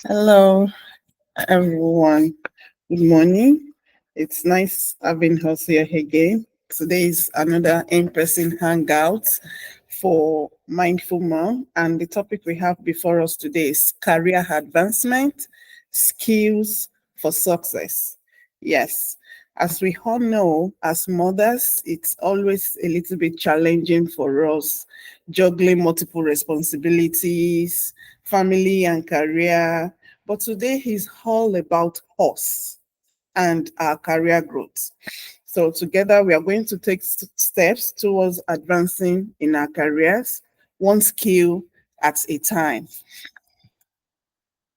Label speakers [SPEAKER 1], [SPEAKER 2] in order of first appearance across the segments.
[SPEAKER 1] Hello, everyone. Good morning. It's nice having us here again. Today is another in-person hangout for Mindful Mom, and the topic we have before us today is career advancement, skills for success. Yes, as we all know, as mothers, it's always a little bit challenging for us juggling multiple responsibilities, family and career. But today is all about us and our career growth. So together we are going to take steps towards advancing in our careers, one skill at a time.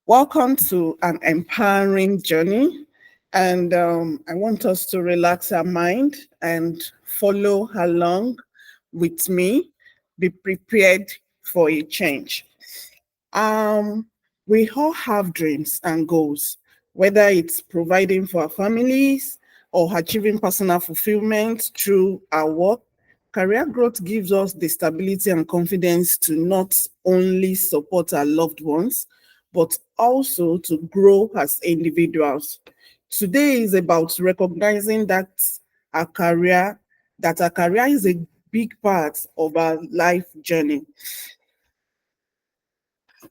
[SPEAKER 1] Welcome to an empowering journey. And I want us to relax our mind and follow along with me. Be prepared for a change. Um, we all have dreams and goals, whether it's providing for our families or achieving personal fulfillment through our work. Career growth gives us the stability and confidence to not only support our loved ones, but also to grow as individuals. Today is about recognizing our career, that our career is a big part of our life journey.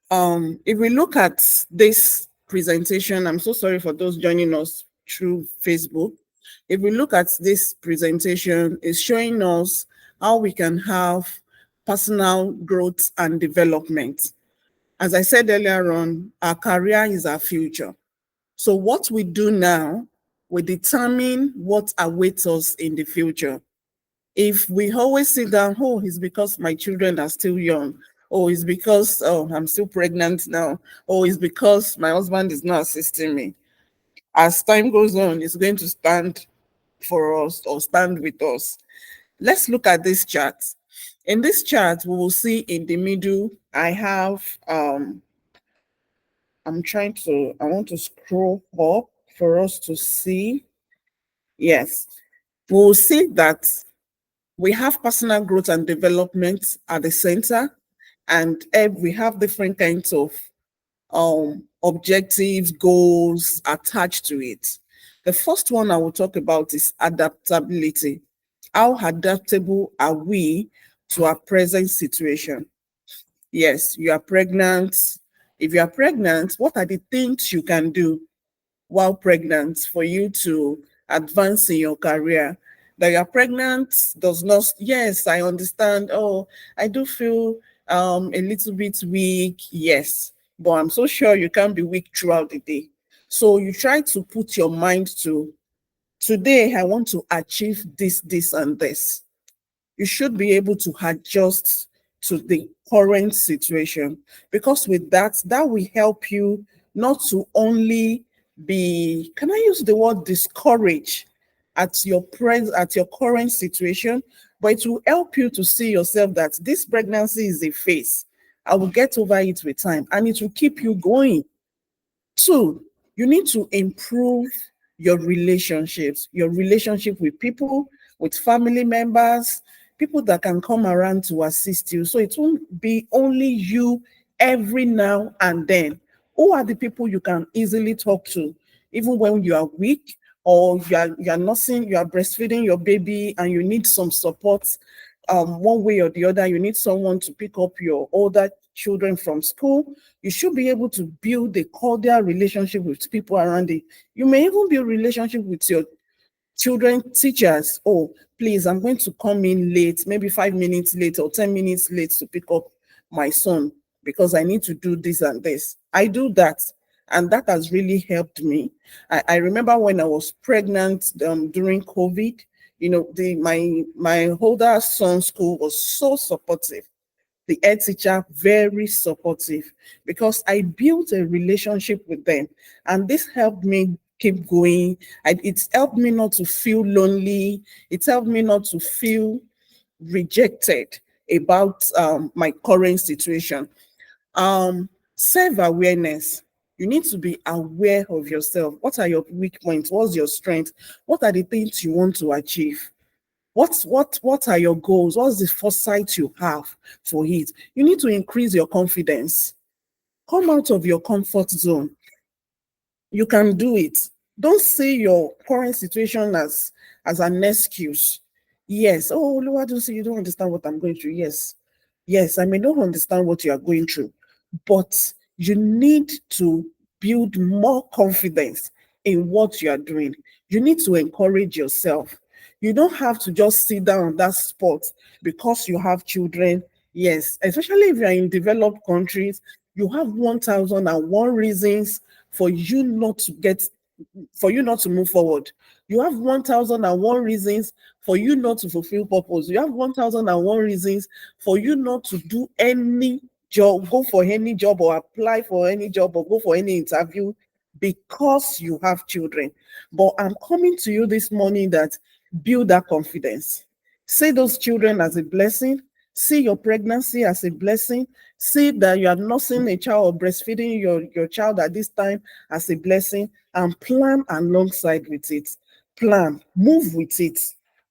[SPEAKER 1] If we look at this presentation, I'm so sorry for those joining us through Facebook. If we look at this presentation, it's showing us how we can have personal growth and development. As I said earlier on, our career is our future. So what we do now will determine what awaits us in the future. If we always sit down, oh, it's because my children are still young. Oh, it's because I'm still pregnant now. Oh, it's because my husband is not assisting me. As time goes on, it's going to stand for us or stand with us. Let's look at this chart. In this chart, we will see in the middle, I have I want to scroll up for us to see. Yes. We'll see that we have personal growth and development at the center, and we have different kinds of objectives, goals attached to it. The first one I will talk about is adaptability. How adaptable are we to our present situation? Yes, you are pregnant. If you are pregnant, what are the things you can do while pregnant for you to advance in your career? That you're pregnant does not, yes, I understand. Oh, I do feel a little bit weak. Yes, but I'm so sure you can't be weak throughout the day. So you try to put your mind to, today, I want to achieve this, and this. You should be able to adjust to the current situation, because with that will help you not to only be, can I use the word discourage at your current situation, but it will help you to see yourself that this pregnancy is a phase. I will get over it with time, and it will keep you going. Two, you need to improve your relationship with people, with family members, people that can come around to assist you. So it won't be only you every now and then. Who are the people you can easily talk to, even when you are weak, or you are nursing, you are breastfeeding your baby and you need some support one way or the other, you need someone to pick up your older children from school. You should be able to build a cordial relationship with people around it. You may even build a relationship with your children teachers. Oh, please, I'm going to come in late, maybe 5 minutes late or 10 minutes late to pick up my son because I need to do this and this. I do that. And that has really helped me. I remember when I was pregnant during COVID, my older son's school was so supportive. The head teacher very supportive, because I built a relationship with them, and this helped me keep going. It's helped me not to feel lonely. It helped me not to feel rejected about my current situation. Self-awareness. You need to be aware of yourself. What are your weak points? What's your strength? What are the things you want to achieve? What are your goals? What's the foresight you have for it? You need to increase your confidence. Come out of your comfort zone. You can do it. Don't see your current situation as an excuse. Yes. Oh, Lord, don't say you don't understand what I'm going through. Yes. Yes, I may not understand what you are going through, but you need to build more confidence in what you are doing. You need to encourage yourself. You don't have to just sit down on that spot because you have children. Yes, especially if you're in developed countries, you have 1001 reasons for you not to get for you not to move forward. You have 1001 reasons for you not to fulfill purpose. You have 1001 reasons for you not to do any job, go for any job or apply for any job or go for any interview because you have children. But I'm coming to you this morning that build that confidence. See those children as a blessing. See your pregnancy as a blessing. See that you are nursing a child or breastfeeding your child at this time as a blessing, and plan alongside with it. Plan, move with it.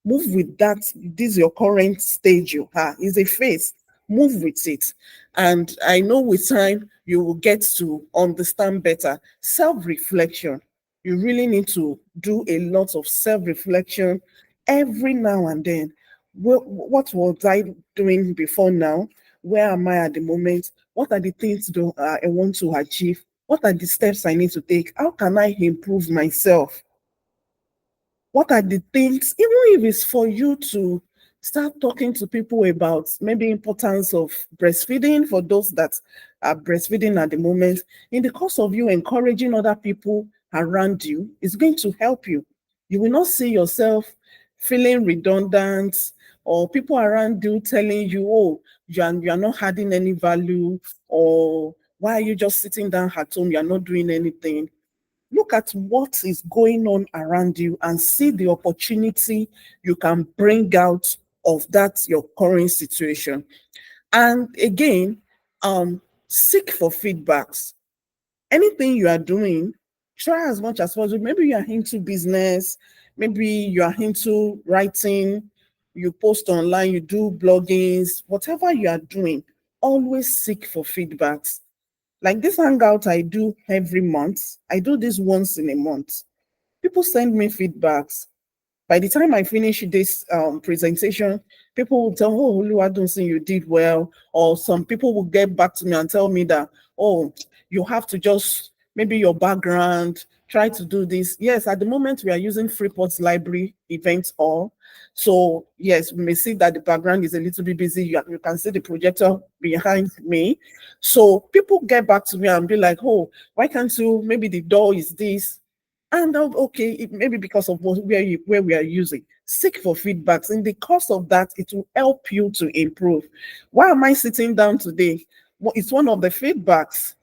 [SPEAKER 1] Move with that. This is your current stage you are. It's a phase. Move with it. And I know with time you will get to understand better. Self-reflection. You really need to do a lot of self-reflection every now and then. What was I doing before now? Where am I at the moment? What are the things I want to achieve? What are the steps I need to take? How can I improve myself? What are the things, even if it's for you to start talking to people about maybe importance of breastfeeding for those that are breastfeeding at the moment, in the course of you encouraging other people around you, it's going to help you. You will not see yourself feeling redundant or people around you telling you, oh, you are not adding any value, or why are you just sitting down at home? You're not doing anything. Look at what is going on around you and see the opportunity you can bring out of that your current situation. And again, seek for feedbacks. Anything you are doing, try as much as possible. Maybe you are into business, maybe you are into writing, you post online, you do bloggings, whatever you are doing, always seek for feedbacks. Like this hangout I do every month, I do this once in a month. People send me feedbacks. By the time I finish this presentation, people will tell, oh, Oluwadunsin, you did well. Or some people will get back to me and tell me that, oh, you have to just, maybe your background, try to do this. Yes, at the moment we are using Freeport's library events all. So yes, we may see that the background is a little bit busy. You can see the projector behind me. So people get back to me and be like, oh, why can't you, maybe the door is this, and okay, it may be because of where we are using. Seek for feedbacks. In the course of that, it will help you to improve. Why am I sitting down today? Well, it's one of the feedbacks.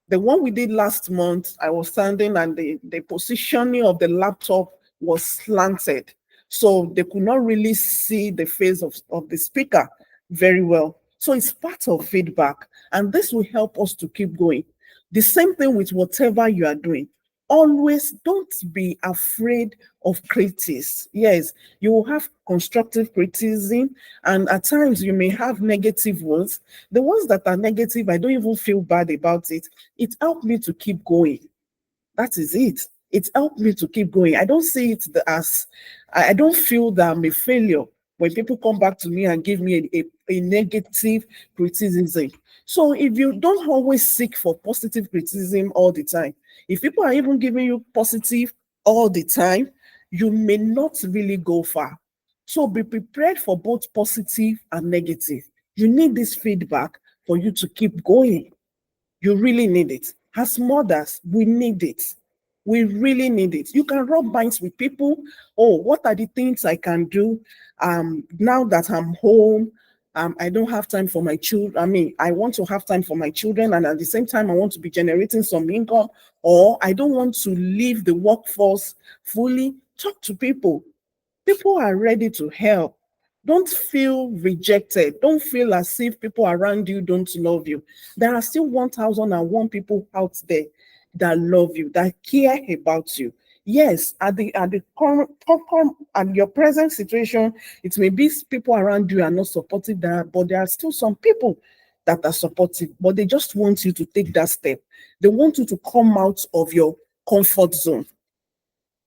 [SPEAKER 1] The one we did last month, I was standing and the positioning of the laptop was slanted. So they could not really see the face of the speaker very well. So it's part of feedback. And this will help us to keep going. The same thing with whatever you are doing. Always don't be afraid of critics. Yes, you will have constructive criticism, and at times you may have negative ones. The ones that are negative, I don't even feel bad about it. It helped me to keep going. That is it. It helped me to keep going. I don't see it as, I don't feel that I'm a failure when people come back to me and give me a negative criticism. So if you don't always seek for positive criticism all the time, if people are even giving you positive all the time, you may not really go far. So be prepared for both positive and negative. You need this feedback for you to keep going. You really need it. As mothers, we need it. We really need it. You can rub minds with people. Oh, what are the things I can do now that I'm home? I don't have time for my children. I mean, I want to have time for my children, and at the same time, I want to be generating some income, or I don't want to leave the workforce fully. Talk to people. People are ready to help. Don't feel rejected. Don't feel as if people around you don't love you. There are still 1001 people out there that love you, that care about you. Yes, at the current and your present situation, it may be people around you are not supportive, that, but there are still some people that are supportive, but they just want you to take that step. They want you to come out of your comfort zone.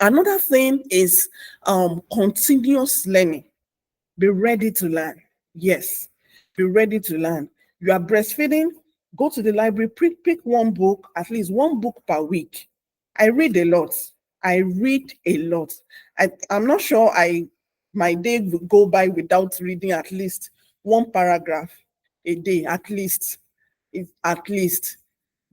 [SPEAKER 1] Another thing is continuous learning. Be ready to learn. Yes, be ready to learn. You are breastfeeding, go to the library, pick one book, at least one book per week. I read a lot. I read a lot. I'm not sure my day will go by without reading at least one paragraph a day, at least. At least.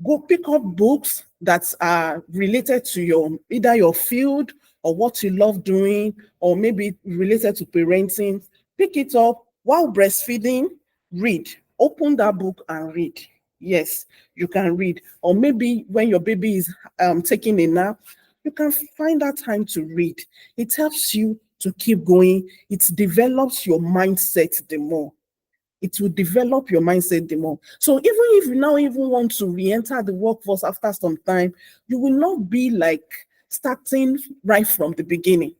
[SPEAKER 1] Go pick up books that are related to your either your field or what you love doing, or maybe related to parenting. Pick it up while breastfeeding. Read. Open that book and read. Yes, you can read. Or maybe when your baby is taking a nap, you can find that time to read. It helps you to keep going. It develops your mindset the more. It will develop your mindset the more. So even if you now even want to re-enter the workforce after some time, you will not be like starting right from the beginning,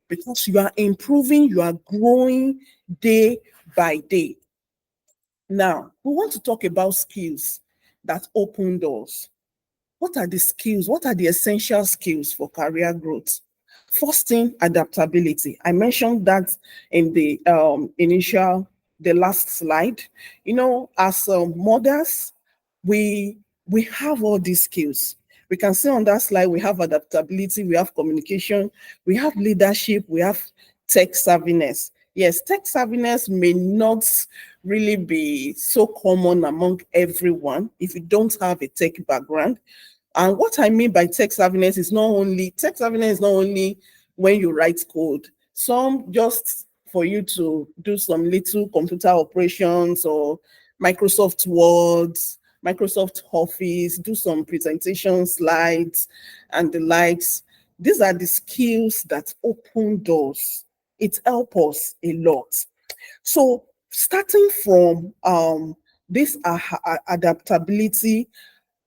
[SPEAKER 1] because you are improving, you are growing day by day. Now, we want to talk about skills that open doors. What are the skills? What are the essential skills for career growth? First thing, adaptability. I mentioned that in the the last slide. As mothers, we have all these skills. We can see on that slide, we have adaptability, we have communication, we have leadership, we have tech savviness. Yes, tech savviness may not really be so common among everyone if you don't have a tech background. And what I mean by tech savviness is not only when you write code. Some just for you to do some little computer operations or Microsoft Words, Microsoft Office, do some presentation slides and the likes. These are the skills that open doors. It helps us a lot. So starting from this adaptability,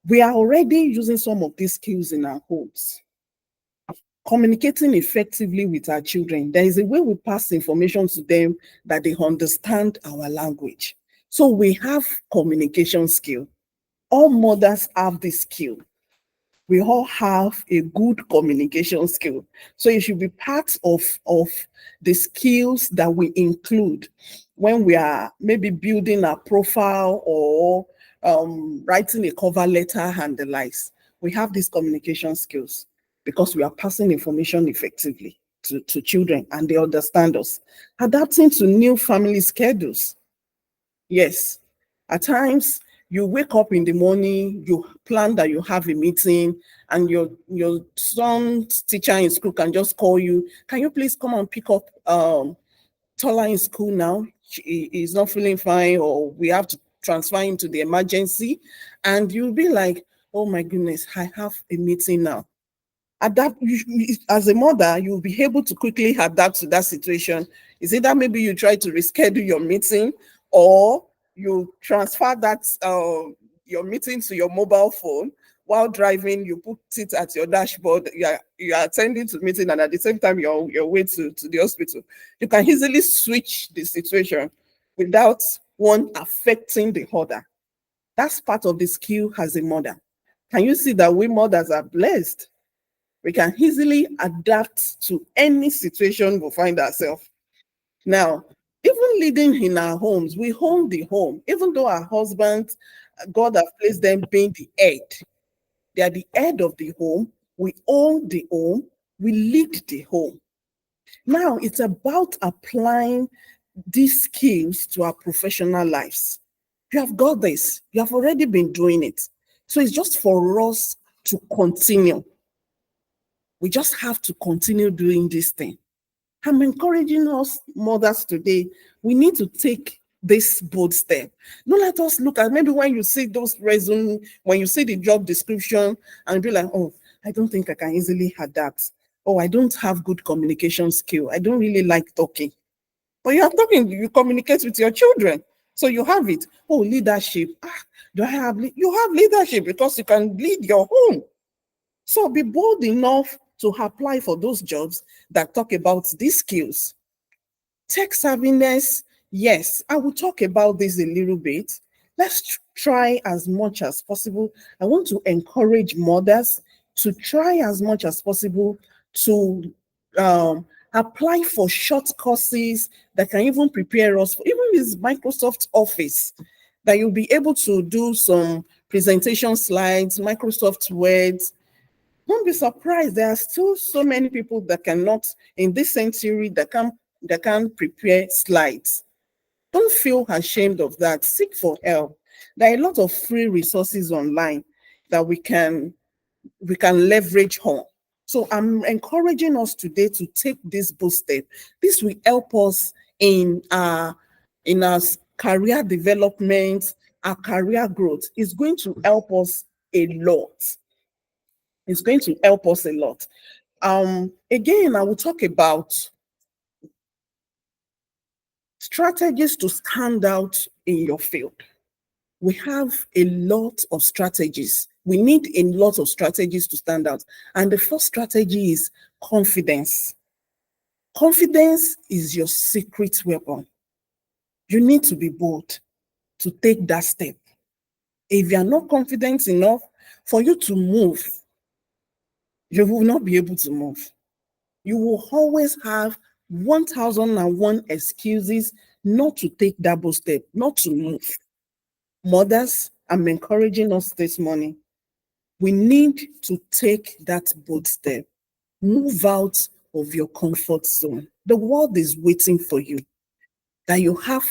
[SPEAKER 1] we are already using some of these skills in our homes. Communicating effectively with our children. There is a way we pass information to them that they understand our language. So we have communication skill. All mothers have this skill. We all have a good communication skill. So it should be part of the skills that we include when we are maybe building a profile or writing a cover letter and the likes. We have these communication skills because we are passing information effectively to children and they understand us. Adapting to new family schedules. Yes, at times you wake up in the morning, you plan that you have a meeting, and your son's teacher in school can just call you. Can you please come and pick up Tola in school now? He's not feeling fine, or we have to transfer him to the emergency. And you'll be like, oh my goodness, I have a meeting now. As a mother, you'll be able to quickly adapt to that situation. Is it that maybe you try to reschedule your meeting, or you transfer that your meeting to your mobile phone while driving? You put it at your dashboard. You are attending to the meeting, and at the same time you're your way to the hospital. You can easily switch the situation without one affecting the other. That's part of the skill as a mother. Can you see that we mothers are blessed? We can easily adapt to any situation we find ourselves. Now, even leading in our homes, we own the home. Even though our husbands, God has placed them being the head. They are the head of the home. We own the home. We lead the home. Now, it's about applying these skills to our professional lives. You have got this. You have already been doing it. So it's just for us to continue. We just have to continue doing this thing. I'm encouraging us mothers today. We need to take this bold step. Don't let us look at maybe when you see those resume, when you see the job description and be like, oh, I don't think I can easily adapt. Oh, I don't have good communication skill. I don't really like talking. But you are talking, you communicate with your children. So you have it. Oh, leadership. Do I have you have leadership because you can lead your home. So be bold enough to apply for those jobs that talk about these skills. Tech savviness, yes, I will talk about this a little bit. Let's try as much as possible. I want to encourage mothers to try as much as possible to apply for short courses that can even prepare us for even this Microsoft Office, that you'll be able to do some presentation slides, Microsoft Words. Don't be surprised. There are still so many people that cannot, in this century, that can prepare slides. Don't feel ashamed of that. Seek for help. There are a lot of free resources online that we can leverage on. So I'm encouraging us today to take this bold step. This will help us in our career development, our career growth. It's going to help us a lot. It's going to help us a lot. Again, I will talk about strategies to stand out in your field. We have a lot of strategies. We need a lot of strategies to stand out. And the first strategy is confidence. Confidence is your secret weapon. You need to be bold to take that step. If you are not confident enough for you to move, you will not be able to move. You will always have 1001 excuses not to take that bold step, not to move. Mothers, I'm encouraging us this morning. We need to take that bold step. Move out of your comfort zone. The world is waiting for you. That you have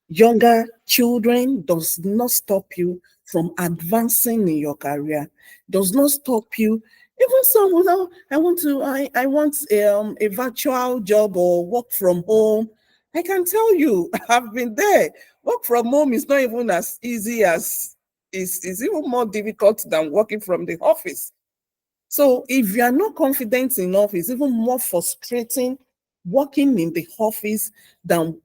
[SPEAKER 1] younger children does not stop you from advancing in your career, does not stop you. Even some without, I want a virtual job or work from home. I can tell you, I've been there. Work from home is not even as easy as is even more difficult than working from the office. So if you are not confident enough, it's even more frustrating working in the office than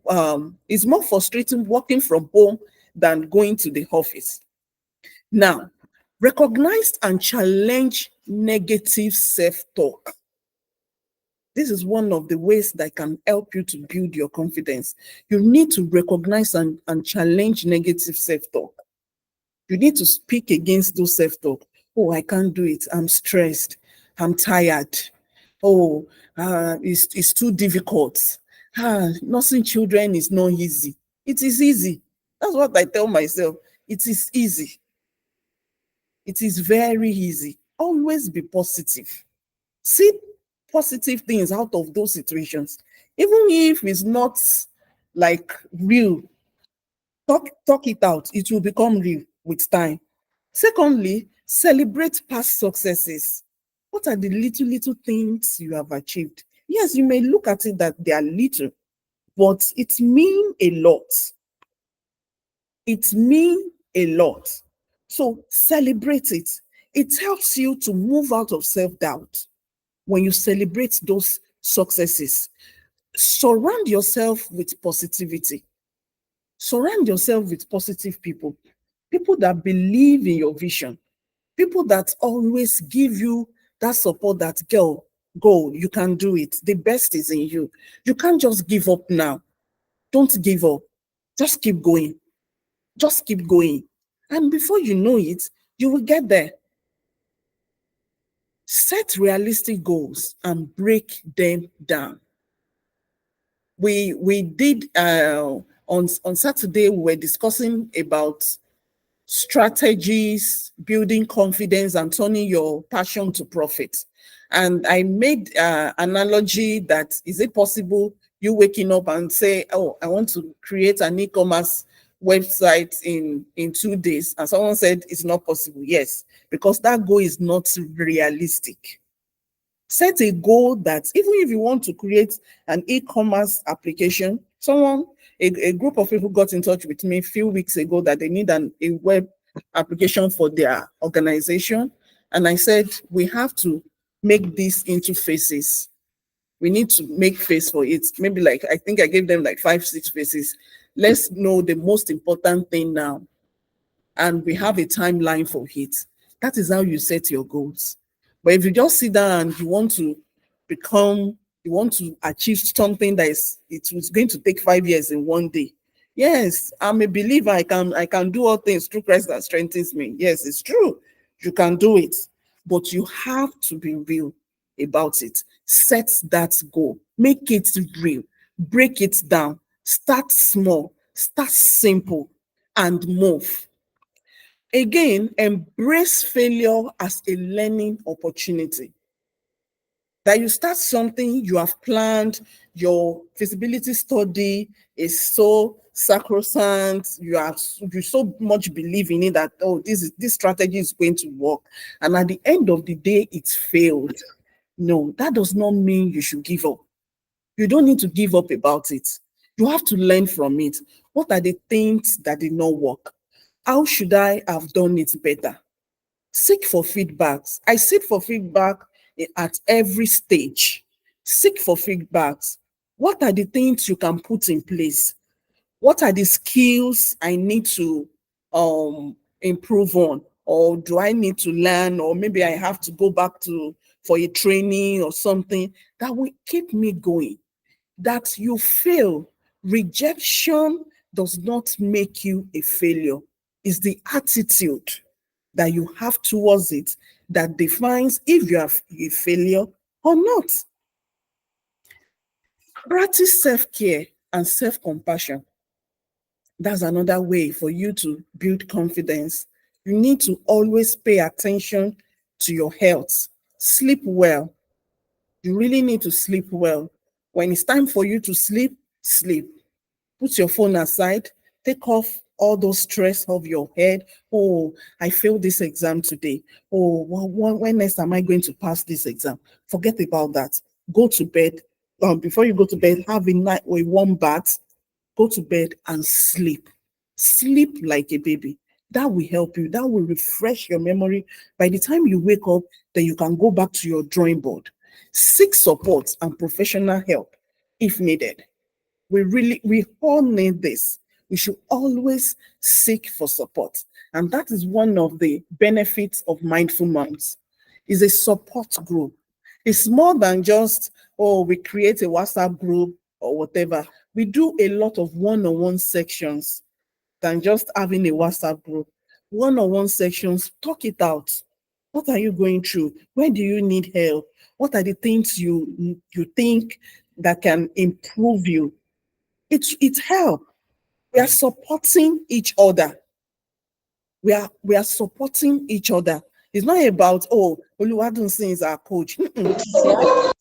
[SPEAKER 1] it's more frustrating working from home than going to the office. Now, recognize and challenge negative self-talk. This is one of the ways that can help you to build your confidence. You need to recognize and challenge negative self-talk. You need to speak against those self-talk. Oh, I can't do it. I'm stressed. I'm tired. Oh, it's too difficult. Nursing children is not easy. It is easy. That's what I tell myself. It is easy. It is very easy. Always be positive. See positive things out of those situations. Even if it's not like real, talk it out. It will become real with time. Secondly, celebrate past successes. What are the little things you have achieved? Yes, you may look at it that they are little, but it means a lot. It means a lot. So celebrate it. It helps you to move out of self-doubt when you celebrate those successes. Surround yourself with positivity. Surround yourself with positive people that believe in your vision, people that always give you that support, that girl, go, you can do it. The best is in you. You can't just give up now. Don't give up. Just keep going. Just keep going. And before you know it, you will get there. Set realistic goals and break them down. We did on Saturday, we were discussing about strategies, building confidence, and turning your passion to profit. And I made analogy that is it possible you waking up and say, oh, I want to create an e-commerce website in 2 days. And someone said it's not possible. Yes, because that goal is not realistic. Set a goal that even if you want to create an e-commerce application, a group of people got in touch with me a few weeks ago that they need a web application for their organization. And I said, we have to make this into phases. We need to make phase for it. Maybe like, I think I gave them like 5-6 phases. Let's know the most important thing now. And we have a timeline for it. That is how you set your goals. But if you just sit down and you want to become, you want to achieve something that is, it was going to take 5 years in one day. Yes, I'm a believer. I can do all things through Christ that strengthens me. Yes, it's true. You can do it, but you have to be real about it. Set that goal. Make it real. Break it down. Start small. Start simple and move. Again, embrace failure as a learning opportunity. That you start something you have planned, your feasibility study is so sacrosanct, you so much believe in it that, oh, this strategy is going to work. And at the end of the day, it's failed. No, that does not mean you should give up. You don't need to give up about it. You have to learn from it. What are the things that did not work? How should I have done it better? Seek for feedbacks. I seek for feedback at every stage. Seek for feedbacks. What are the things you can put in place? What are the skills I need to improve on? Or do I need to learn? Or maybe I have to go back to for a training or something that will keep me going. That you fail. Rejection does not make you a failure. It's the attitude that you have towards it that defines if you are a failure or not. Practice self-care and self-compassion. That's another way for you to build confidence. You need to always pay attention to your health. Sleep well. You really need to sleep well. When it's time for you to sleep, sleep. Put your phone aside, take off all those stress of your head. Oh, I failed this exam today. Oh, when next am I going to pass this exam? Forget about that. Go to bed. Before you go to bed, have a warm bath, go to bed and sleep. Sleep like a baby. That will help you. That will refresh your memory. By the time you wake up, then you can go back to your drawing board. Seek support and professional help if needed. We all need this. We should always seek for support. And that is one of the benefits of mindful moms. Is a support group. It's more than just, oh, we create a WhatsApp group or whatever. We do a lot of one-on-one sections than just having a WhatsApp group. One-on-one sections, talk it out. What are you going through? Where do you need help? What are the things you think that can improve you? It's help. We are supporting each other. We are supporting each other. It's not about, oh, Oluwadunsin is our coach. See,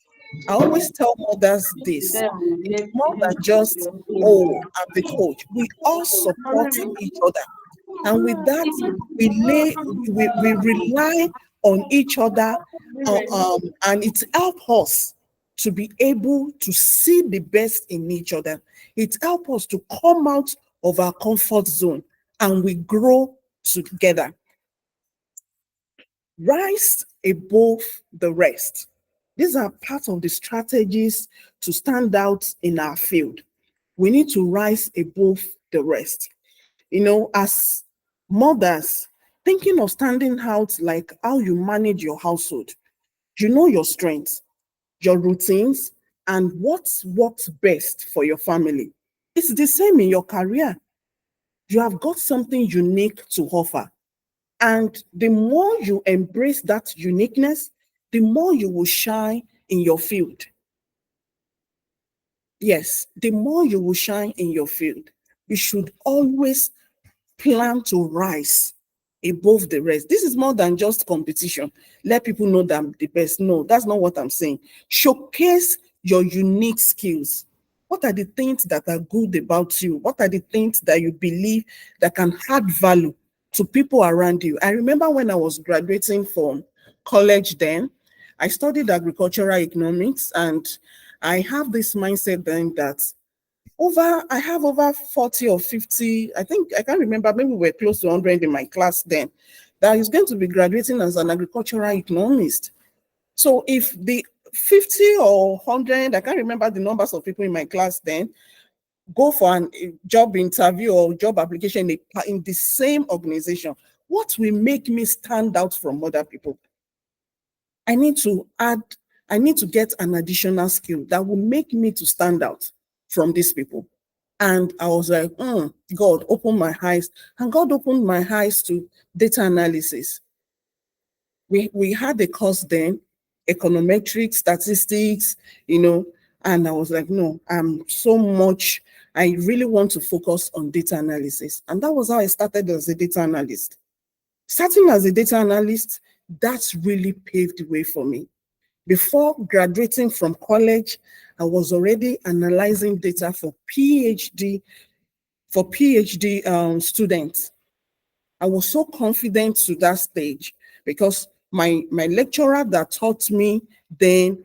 [SPEAKER 1] I always tell mothers this. It's more than just, oh, I'm the coach. We all support each other. And with that, we rely on each other, and it helps us to be able to see the best in each other. It helps us to come out of our comfort zone and we grow together. Rise above the rest. These are part of the strategies to stand out in our field. We need to rise above the rest. As mothers, thinking of standing out, like how you manage your household, you know your strengths, your routines, and what works best for your family. It's the same in your career. You have got something unique to offer. And the more you embrace that uniqueness, the more you will shine in your field. Yes, the more you will shine in your field. You should always plan to rise above the rest. This is more than just competition. Let people know that I'm the best. No, that's not what I'm saying. Showcase your unique skills. What are the things that are good about you? What are the things that you believe that can add value to people around you? I remember when I was graduating from college then, I studied agricultural economics, and I have this mindset then that I have over 40 or 50, I think, I can't remember, maybe we were close to 100 in my class then, that is going to be graduating as an agricultural economist. So if the 50 or 100, I can't remember the numbers of people in my class then, go for a job interview or job application in the same organization, what will make me stand out from other people? I need to add, I need to get an additional skill that will make me to stand out from these people. And I was like, God, open my eyes. And God opened my eyes to data analysis. We had a course then, econometrics, statistics, and I was like, no, I really want to focus on data analysis. And that was how I started as a data analyst. Starting as a data analyst, that's really paved the way for me. Before graduating from college, I was already analyzing data for PhD students. I was so confident to that stage because my lecturer that taught me then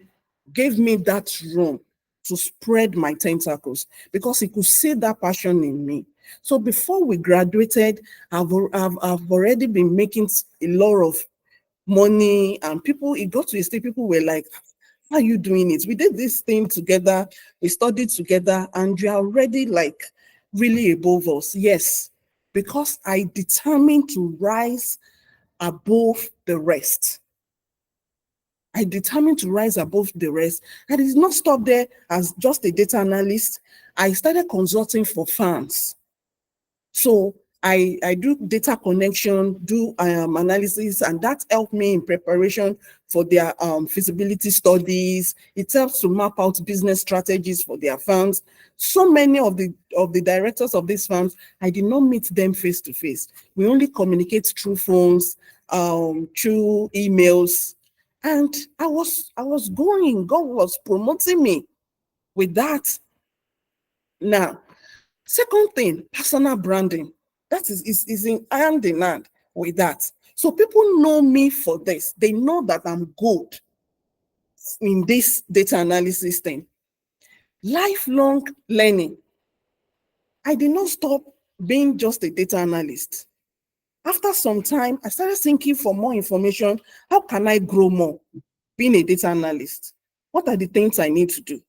[SPEAKER 1] gave me that room to spread my tentacles because he could see that passion in me. So before we graduated, I've already been making a lot of money, and it got to a stage people were like, how are you doing it? We did this thing together, we studied together, and you're already like really above us. Yes, because I determined to rise above the rest. I determined to rise above the rest. I did not stop there as just a data analyst. I started consulting for firms. So I do data connection, do analysis, and that helped me in preparation for their feasibility studies. It helps to map out business strategies for their firms. So many of the directors of these firms, I did not meet them face to face. We only communicate through phones, through emails, and I was going. God was promoting me with that. Now, second thing, personal branding. That is in hand in hand with that. So people know me for this. They know that I'm good in this data analysis thing. Lifelong learning. I did not stop being just a data analyst. After some time, I started thinking for more information. How can I grow more being a data analyst? What are the things I need to do?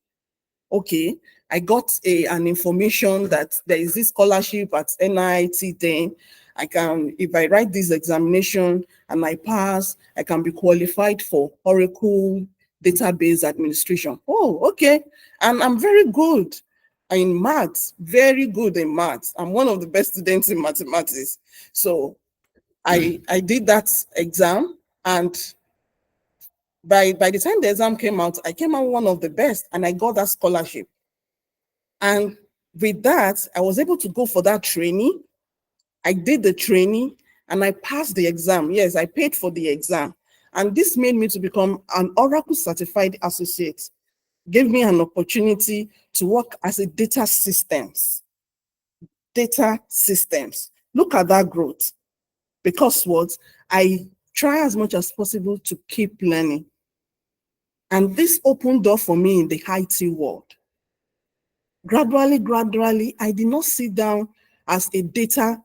[SPEAKER 1] Okay, I got an information that there is this scholarship at NIT then. If I write this examination and I pass, I can be qualified for Oracle database administration. Oh, okay. And I'm very good in maths, very good in maths. I'm one of the best students in mathematics. So I did that exam, and by the time the exam came out, I came out one of the best, and I got that scholarship. And with that, I was able to go for that training. I did the training and I passed the exam. Yes, I paid for the exam. And this made me to become an Oracle certified associate. Gave me an opportunity to work as a data systems. Data systems. Look at that growth. Because what? I try as much as possible to keep learning. And this opened door for me in the IT world. Gradually, I did not sit down as a data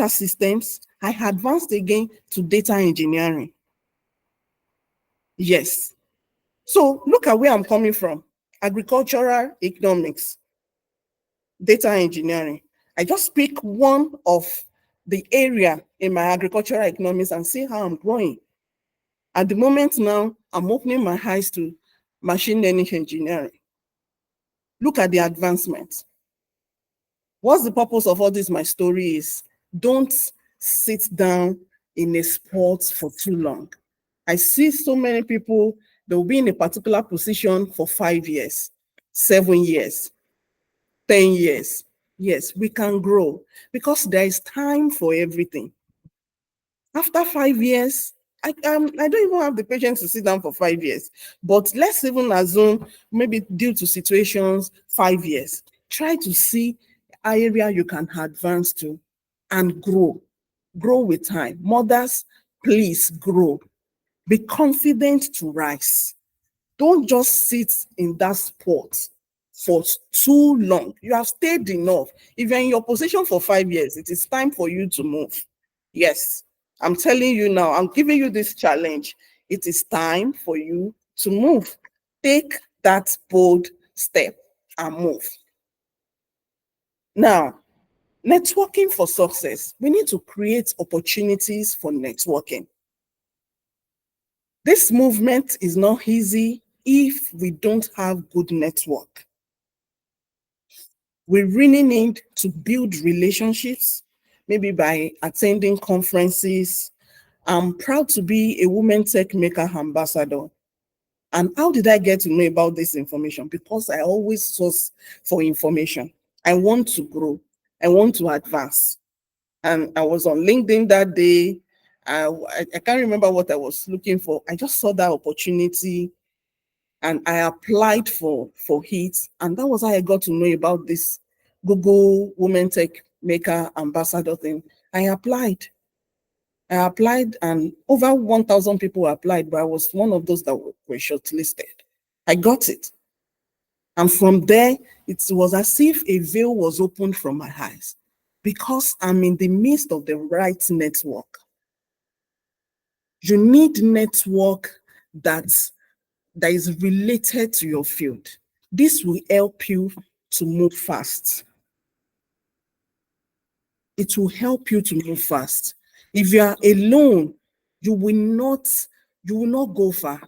[SPEAKER 1] systems. I advanced again to data engineering. Yes. So look at where I'm coming from. Agricultural economics, data engineering. I just pick one of the area in my agricultural economics and see how I'm growing. At the moment now, I'm opening my eyes to machine learning engineering. Look at the advancement. What's the purpose of all this? My story is don't sit down in a sport for too long. I see so many people, they'll be in a particular position for 5 years, 7 years, 10 years. Yes, we can grow because there is time for everything. After 5 years, I don't even have the patience to sit down for 5 years. But let's even assume maybe due to situations, 5 years. Try to see an area you can advance to and grow. Grow with time. Mothers, please grow. Be confident to rise. Don't just sit in that spot for too long. You have stayed enough. If you're in your position for 5 years, it is time for you to move. Yes, I'm telling you now, I'm giving you this challenge. It is time for you to move. Take that bold step and move. Now, networking for success. We need to create opportunities for networking. This movement is not easy if we don't have good network. We really need to build relationships, maybe by attending conferences. I'm proud to be a Women Tech Maker ambassador. And how did I get to know about this information? Because I always source for information. I want to grow. I want to advance. And I was on LinkedIn that day. I can't remember what I was looking for. I just saw that opportunity and I applied for it. And that was how I got to know about this Google Women Tech Maker Ambassador thing. I applied. And over 1,000 people applied, but I was one of those that were shortlisted. I got it. And from there, it was as if a veil was opened from my eyes because I'm in the midst of the right network. You need network that is related to your field. This will help you to move fast. It will help you to move fast. If you are alone, you will not go far.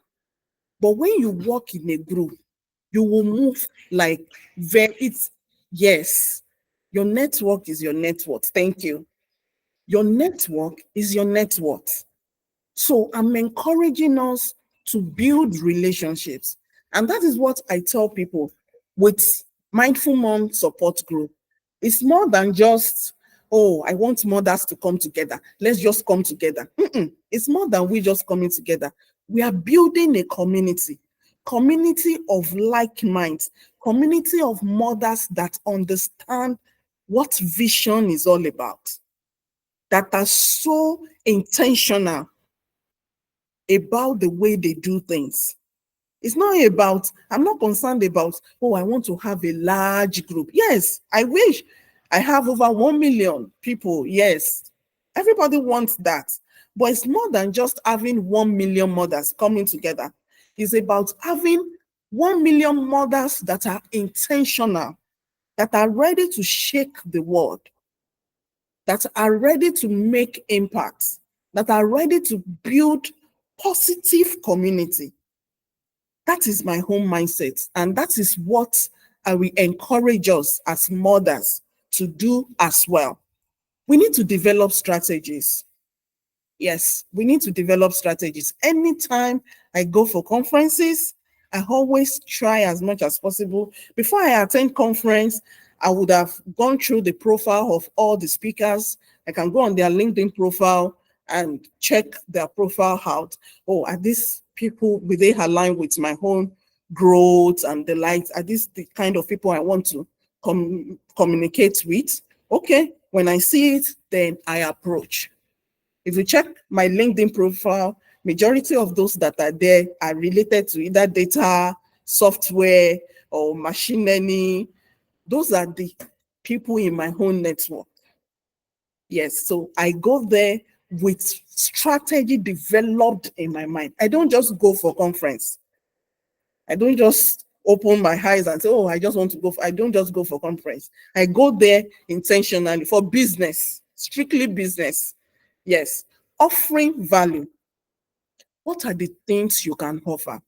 [SPEAKER 1] But when you work in a group, you will move like yes. Your network is your net worth. Thank you. Your network is your net worth. So I'm encouraging us to build relationships. And that is what I tell people with Mindful Mom Support Group. It's more than just, oh, I want mothers to come together. Let's just come together. It's more than we just coming together. We are building a community of like minds, community of mothers that understand what vision is all about, that are so intentional about the way they do things. It's not about, I'm not concerned about, oh, I want to have a large group. Yes, I wish I have over 1 million people. Yes, everybody wants that. But it's more than just having 1 million mothers coming together. It's about having 1 million mothers that are intentional, that are ready to shake the world, that are ready to make impacts, that are ready to build positive community. That is my home mindset. And that is what I will encourage us as mothers to do as well. We need to develop strategies. Yes, we need to develop strategies. Anytime I go for conferences, I always try as much as possible. Before I attend conference, I would have gone through the profile of all the speakers. I can go on their LinkedIn profile and check their profile out. Oh, are these people, will they align with my own growth and the likes? Are these the kind of people I want to communicate with? Okay, when I see it, then I approach. If you check my LinkedIn profile, majority of those that are there are related to either data, software, or machine learning. Those are the people in my own network. Yes, so I go there with strategy developed in my mind. I don't just go for conference. I don't just open my eyes and say, oh, I just want to go. I don't just go for conference. I go there intentionally for business, strictly business. Yes, offering value. What are the things you can offer?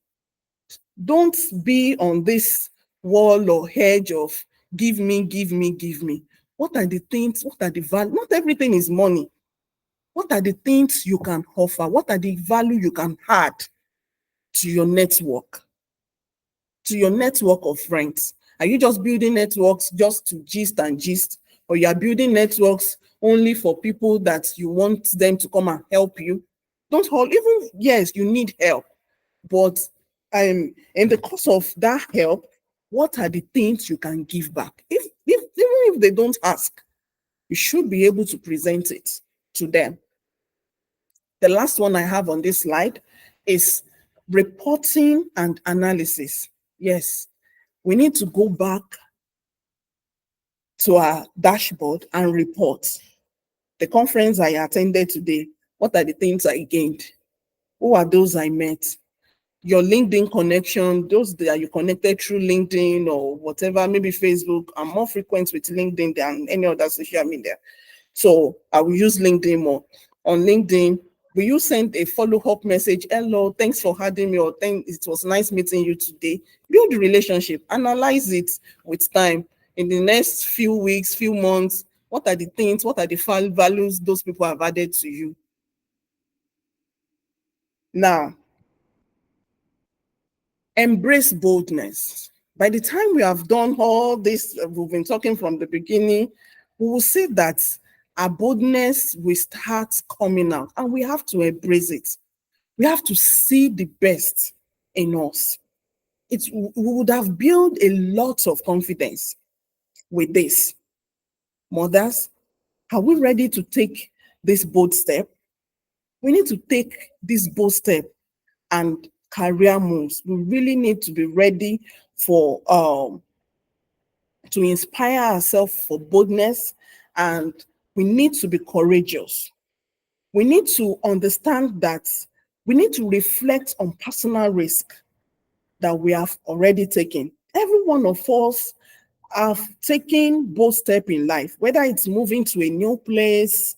[SPEAKER 1] Don't be on this wall or hedge of give me, give me, give me. What are the things? What are the value? Not everything is money. What are the things you can offer? What are the value you can add to your network? To your network of friends? Are you just building networks just to gist, or you are building networks only for people that you want them to come and help you? Don't hold, even, yes, you need help, but in the course of that help, what are the things you can give back? Even if they don't ask, you should be able to present it to them. The last one I have on this slide is reporting and analysis. Yes, we need to go back to our dashboard and report. The conference I attended today, what are the things I gained? Who are those I met? Your LinkedIn connection, those that you connected through LinkedIn or whatever, maybe Facebook. I'm more frequent with LinkedIn than any other social media. So I will use LinkedIn more. On LinkedIn, Will you send a follow-up message? Hello, thanks for having me, or thank it was nice meeting you today. Build the relationship, analyze it with time. In the next few weeks, few months, what are the things, what are the values those people have added to you? Now, embrace boldness. By the time we have done all this, we've been talking from the beginning, we will see that our boldness will start coming out, and we have to embrace it. We have to see the best in us. We would have built a lot of confidence with this. Mothers, are we ready to take this bold step? We need to take this bold step and career moves. We really need to be ready for to inspire ourselves for boldness, and we need to be courageous. We need to understand that we need to reflect on personal risk that we have already taken. Every one of us have taken bold step in life, whether it's moving to a new place,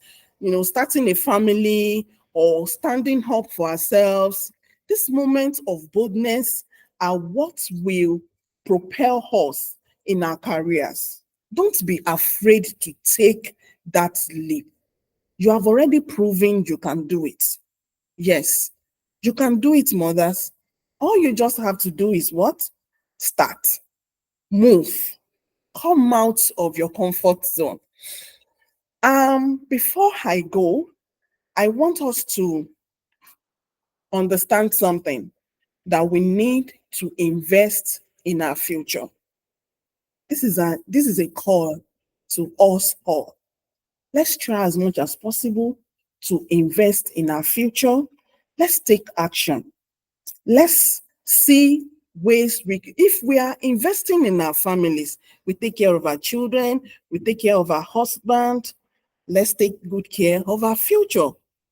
[SPEAKER 1] starting a family, or standing up for ourselves. These moments of boldness are what will propel us in our careers. Don't be afraid to take that leap. You have already proven you can do it. Yes, you can do it, mothers. All you just have to do is what? Start, move, come out of your comfort zone. Before I go, I want us to understand something, that we need to invest in our future. This is a call to us all. Let's try as much as possible to invest in our future. Let's take action. Let's see ways if we are investing in our families, we take care of our children, we take care of our husband. Let's take good care of our future,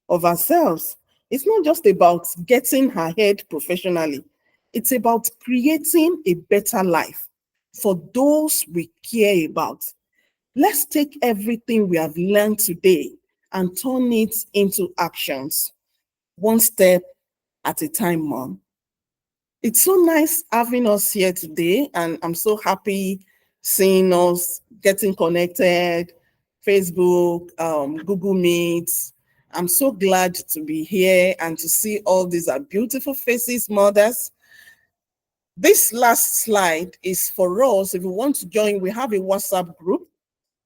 [SPEAKER 1] of ourselves. It's not just about getting ahead professionally. It's about creating a better life for those we care about. Let's take everything we have learned today and turn it into actions, one step at a time, Mom. It's so nice having us here today, and I'm so happy seeing us getting connected, Facebook, Google Meets. I'm so glad to be here and to see all these are beautiful faces, mothers. This last slide is for us. If you want to join, we have a WhatsApp group.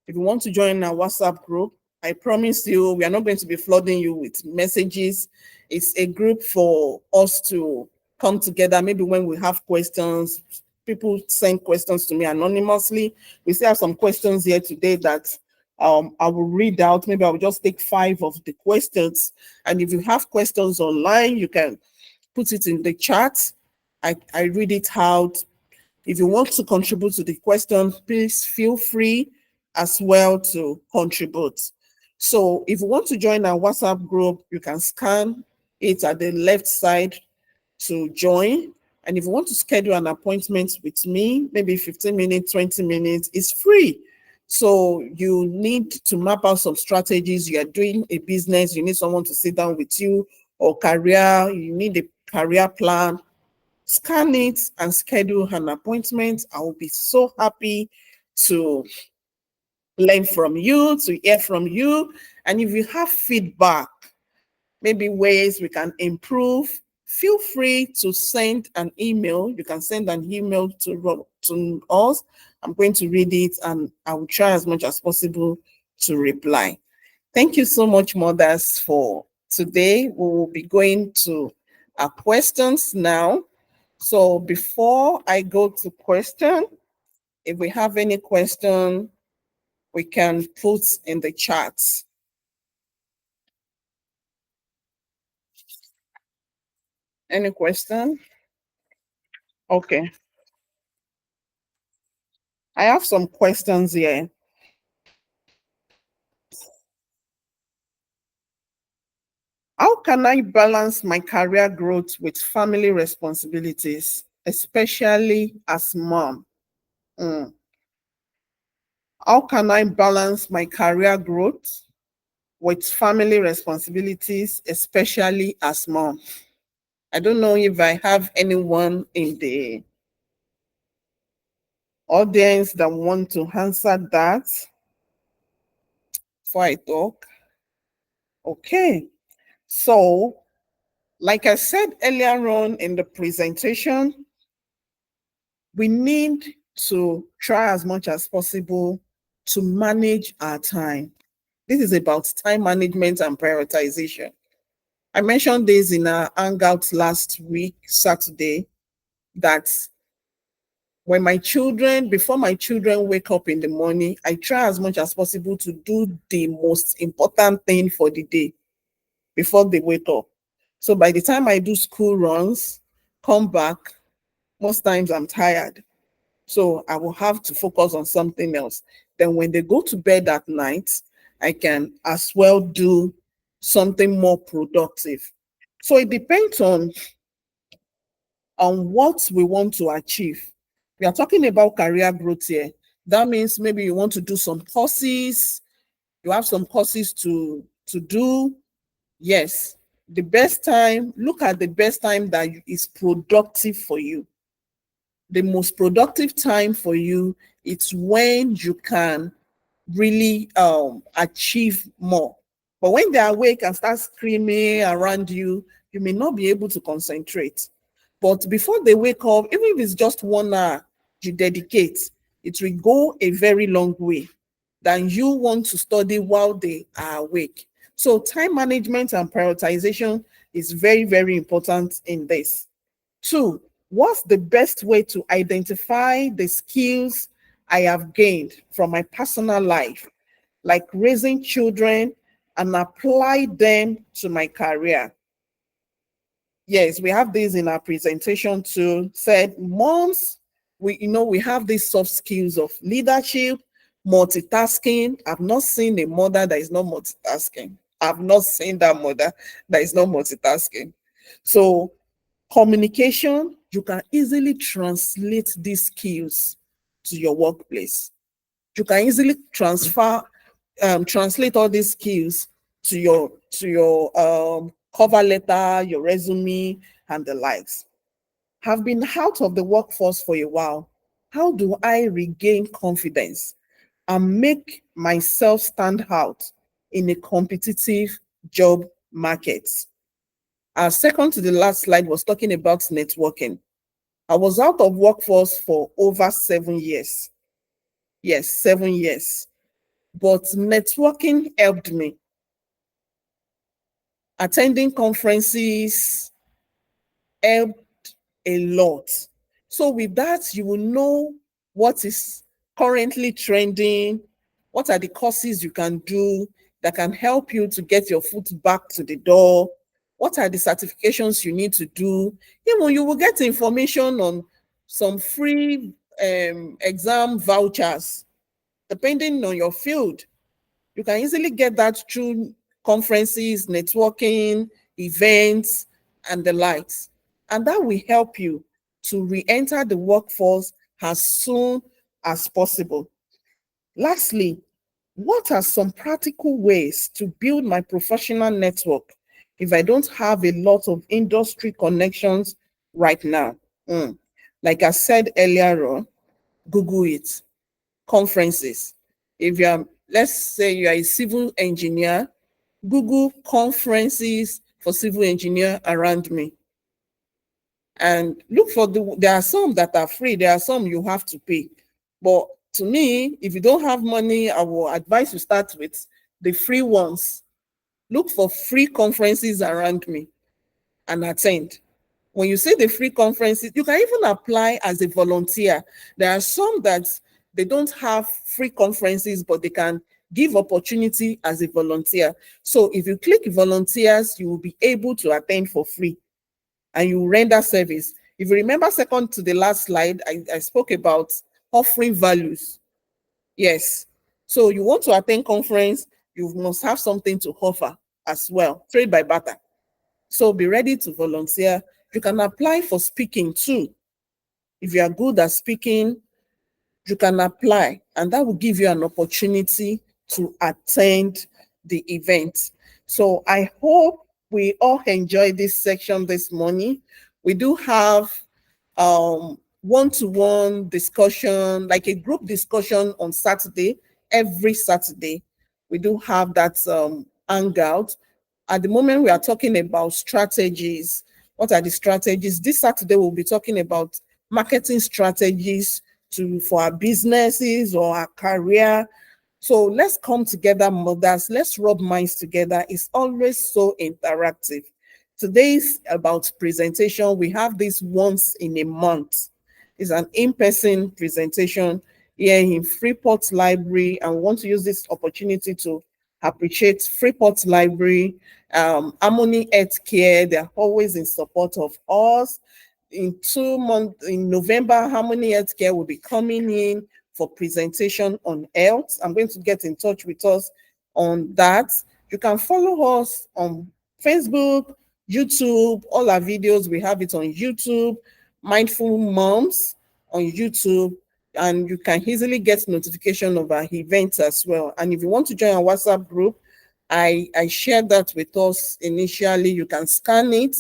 [SPEAKER 1] If you want to join our WhatsApp group, I promise you, we are not going to be flooding you with messages. It's a group for us to come together. Maybe when we have questions, people send questions to me anonymously. We still have some questions here today that I will read out. Maybe I will just take 5 of the questions. And if you have questions online, you can put it in the chat. I read it out. If you want to contribute to the question, please feel free as well to contribute. So if you want to join our WhatsApp group, you can scan it at the left side to join. And if you want to schedule an appointment with me, maybe 15 minutes, 20 minutes, it's free. So you need to map out some strategies. You are doing a business, you need someone to sit down with you, or career, you need a career plan. Scan it and schedule an appointment. I will be so happy to learn from you, to hear from you. And if you have feedback, maybe ways we can improve, feel free to send an email. You can send an email to us. I'm going to read it, and I will try as much as possible to reply. Thank you so much, mothers, for today. We will be going to our questions now. So before I go to question, if we have any question, we can put in the chat. Any question? Okay. I have some questions here. How can I balance my career growth with family responsibilities, especially as mom? How can I balance my career growth with family responsibilities, especially as mom. I don't know if I have anyone in the audience that want to answer that before I talk. Okay. So, like I said earlier on in the presentation, we need to try as much as possible to manage our time. This is about time management and prioritization. I mentioned this in our Hangout last week, Saturday, that before my children wake up in the morning, I try as much as possible to do the most important thing for the day before they wake up. So by the time I do school runs, come back, most times I'm tired. So I will have to focus on something else. Then when they go to bed at night, I can as well do something more productive. So it depends on what we want to achieve. We are talking about career growth here. That means maybe you want to do some courses, you have some courses to do. Yes, the best time, look at the best time that is productive for you. The most productive time for you, it's when you can really achieve more. But when they're awake and start screaming around you, you may not be able to concentrate. But before they wake up, even if it's just 1 hour you dedicate, it will go a very long way than you want to study while they are awake. So time management and prioritization is very, very important in this. 2, what's the best way to identify the skills I have gained from my personal life, like raising children, and apply them to my career? Yes, we have this in our presentation too. Said moms, we have these soft skills of leadership, multitasking. I've not seen a mother that is not multitasking. I've not seen that mother that is not multitasking. So communication, you can easily translate these skills to your workplace. You can easily translate all these skills to your cover letter, your resume, and the likes. Have been out of the workforce for a while. How do I regain confidence and make myself stand out in a competitive job market? Our second to the last slide was talking about networking. I was out of workforce for over 7 years. Yes, 7 years. But networking helped me. Attending conferences helped a lot. So with that, you will know what is currently trending, what are the courses you can do that can help you to get your foot back to the door, what are the certifications you need to do. Even you will get information on some free exam vouchers, depending on your field. You can easily get that through conferences, networking, events, and the likes. And that will help you to re-enter the workforce as soon as possible. Lastly, what are some practical ways to build my professional network if I don't have a lot of industry connections right now? Like I said earlier on, Google it. Conferences. If you are, let's say you are a civil engineer, Google conferences for civil engineer around me. And look for there are some that are free, there are some you have to pay. But to me, if you don't have money, I will advise you start with the free ones. Look for free conferences around me and attend. When you say the free conferences, you can even apply as a volunteer. There are some that they don't have free conferences, but they can give opportunity as a volunteer. So if you click volunteers, you will be able to attend for free and you render service. If you remember second to the last slide, I spoke about offering values. Yes. So you want to attend conference, you must have something to offer as well. Trade by barter. So be ready to volunteer. You can apply for speaking too. If you are good at speaking, you can apply, and that will give you an opportunity to attend the event. So I hope we all enjoy this section this morning. We do have one-to-one discussion, like a group discussion on Saturday, every Saturday. We do have that hangout. At the moment, we are talking about strategies. What are the strategies? This Saturday, we'll be talking about marketing strategies for our businesses or our career. So let's come together, mothers. Let's rub minds together. It's always so interactive. Today's about presentation. We have this once in a month. It's an in-person presentation here in Freeport Library, and we want to use this opportunity to appreciate Freeport Library, Harmony Healthcare. They're always in support of us. In 2 months, in November, Harmony Healthcare will be coming in for presentation on health. I'm going to get in touch with us on that. You can follow us on Facebook, YouTube, all our videos. We have it on YouTube, Mindful Moms on YouTube, and you can easily get notification of our events as well. And if you want to join our WhatsApp group, I shared that with us initially. You can scan it,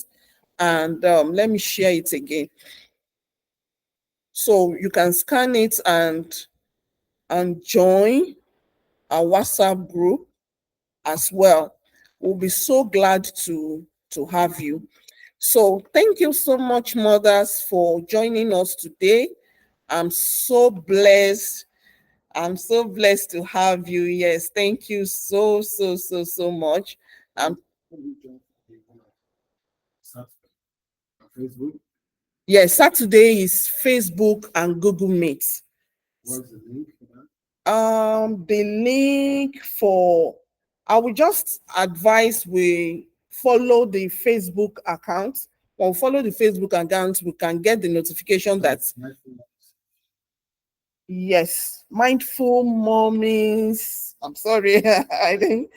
[SPEAKER 1] and let me share it again. So you can scan it and join our WhatsApp group as well. We'll be so glad to have you. So thank you so much, mothers, for joining us today. I'm so blessed. I'm so blessed to have you. Yes, thank you so much. Yes, Saturday is Facebook and Google Meet. What's the link for that? The link for, I will just advise we follow the Facebook account. When we follow the Facebook account, we can get the notification that yes, mindful mommies. I'm sorry, I think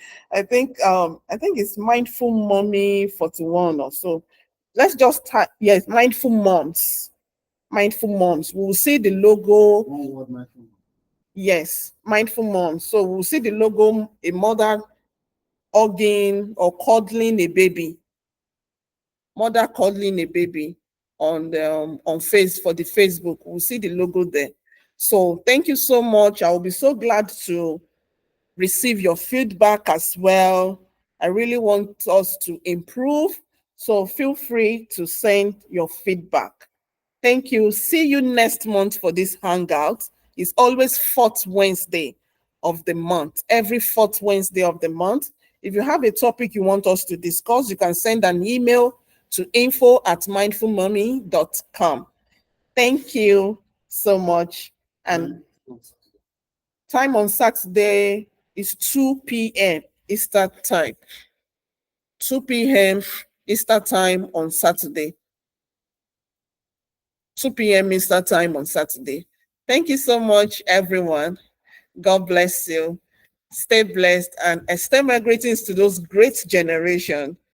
[SPEAKER 1] it's mindful mommy 41 or so. Let's just type, yes, mindful moms. Mindful moms. We'll see the logo. One word, mindful mom. Yes, mindful moms. So we'll see the logo, a mother hugging or cuddling a baby. Mother cuddling a baby on the for the Facebook. We'll see the logo there. So thank you so much. I will be so glad to receive your feedback as well. I really want us to improve. So feel free to send your feedback. Thank you. See you next month for this hangout. It's always fourth Wednesday of the month, every fourth Wednesday of the month. If you have a topic you want us to discuss, you can send an email to info@mindfulmommy.com. Thank you so much. And time on Saturday is 2 p.m. Eastern time. 2 p.m. Eastern time on Saturday. 2 p.m. Eastern time on Saturday. Thank you so much, everyone. God bless you. Stay blessed and extend my greetings to those great generation